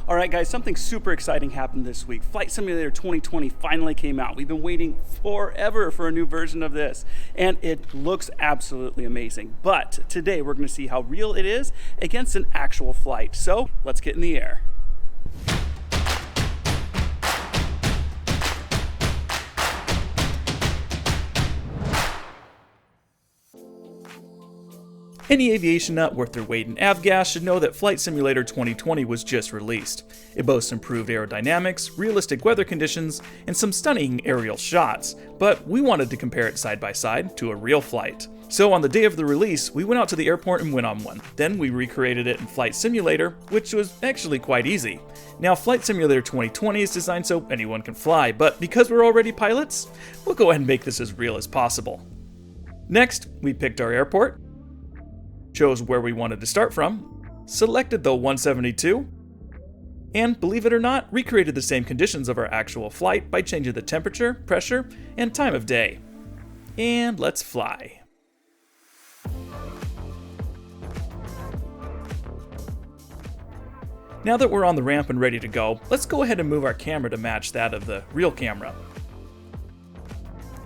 All right, guys, something super exciting happened this week. Flight Simulator 2020 finally came out. We've been waiting forever for a new version of this, and it looks absolutely amazing. But today we're going to see how real it is against an actual flight. So let's get in the air. Any aviation nut worth their weight in avgas should know that Flight Simulator 2020 was just released. It boasts improved aerodynamics, realistic weather conditions, and some stunning aerial shots, but we wanted to compare it side by side to a real flight. So on the day of the release, we went out to the airport and went on one. Then we recreated it in Flight Simulator, which was actually quite easy. Now Flight Simulator 2020 is designed so anyone can fly, but because we're already pilots, we'll go ahead and make this as real as possible. Next, we picked our airport, chose where we wanted to start from, selected the 172, and believe it or not, recreated the same conditions of our actual flight by changing the temperature, pressure, and time of day. And let's fly. Now that we're on the ramp and ready to go, let's go ahead and move our camera to match that of the real camera.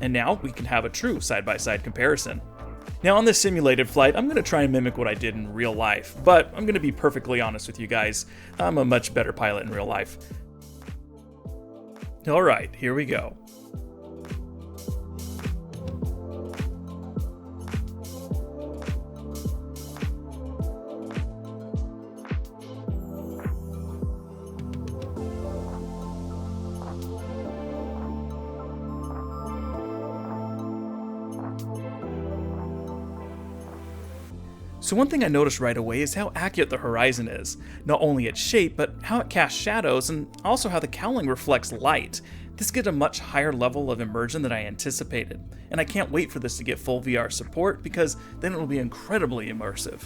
And now we can have a true side-by-side comparison. Now on this simulated flight, I'm going to try and mimic what I did in real life, but I'm going to be perfectly honest with you guys, I'm a much better pilot in real life. Alright, here we go. So one thing I noticed right away is how accurate the horizon is. Not only its shape, but how it casts shadows, and also how the cowling reflects light. This gives a much higher level of immersion than I anticipated, and I can't wait for this to get full VR support because then it will be incredibly immersive.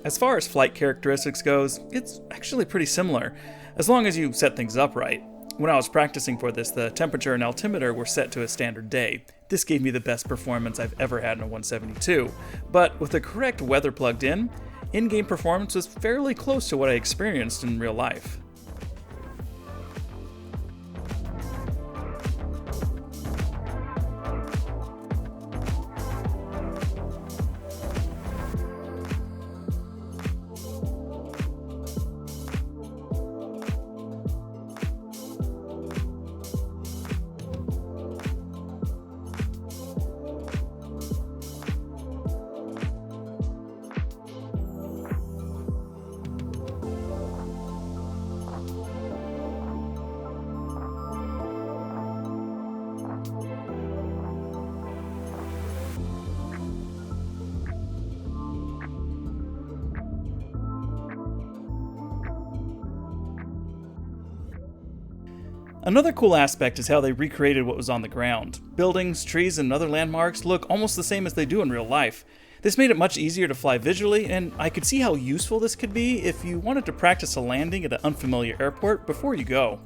As far as flight characteristics goes, it's actually pretty similar, as long as you set things up right. When I was practicing for this, the temperature and altimeter were set to a standard day. This gave me the best performance I've ever had in a 172, but with the correct weather plugged in-game performance was fairly close to what I experienced in real life. Another cool aspect is how they recreated what was on the ground. Buildings, trees, and other landmarks look almost the same as they do in real life. This made it much easier to fly visually, and I could see how useful this could be if you wanted to practice a landing at an unfamiliar airport before you go.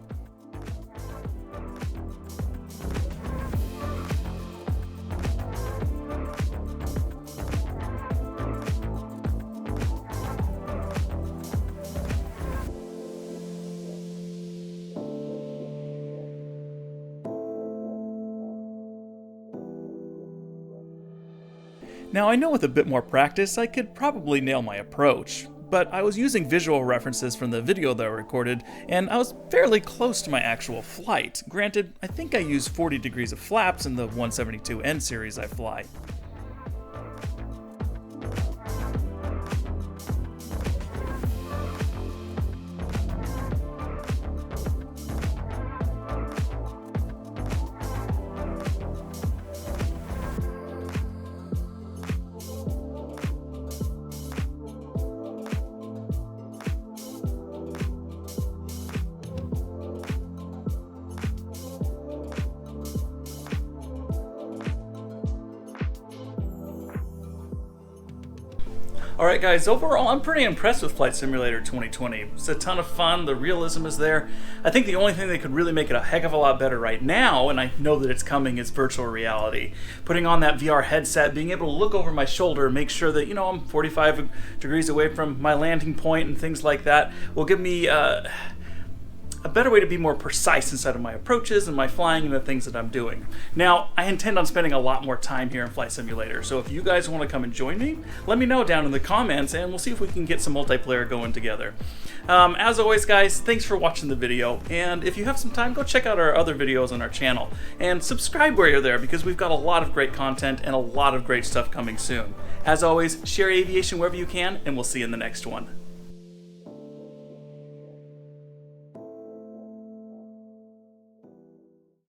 Now I know with a bit more practice I could probably nail my approach, but I was using visual references from the video that I recorded, and I was fairly close to my actual flight. Granted, I think I used 40 degrees of flaps in the 172N series I fly. Alright guys, overall I'm pretty impressed with Flight Simulator 2020. It's a ton of fun, the realism is there. I think the only thing that could really make it a heck of a lot better right now, and I know that it's coming, is virtual reality. Putting on that VR headset, being able to look over my shoulder, make sure that, I'm 45 degrees away from my landing point and things like that, will give me a better way to be more precise inside of my approaches and my flying and the things that I'm doing. Now, I intend on spending a lot more time here in Flight Simulator, so if you guys want to come and join me, let me know down in the comments and we'll see if we can get some multiplayer going together. As always guys, thanks for watching the video, and if you have some time, go check out our other videos on our channel, and subscribe while you're there because we've got a lot of great content and a lot of great stuff coming soon. As always, share aviation wherever you can, and we'll see you in the next one.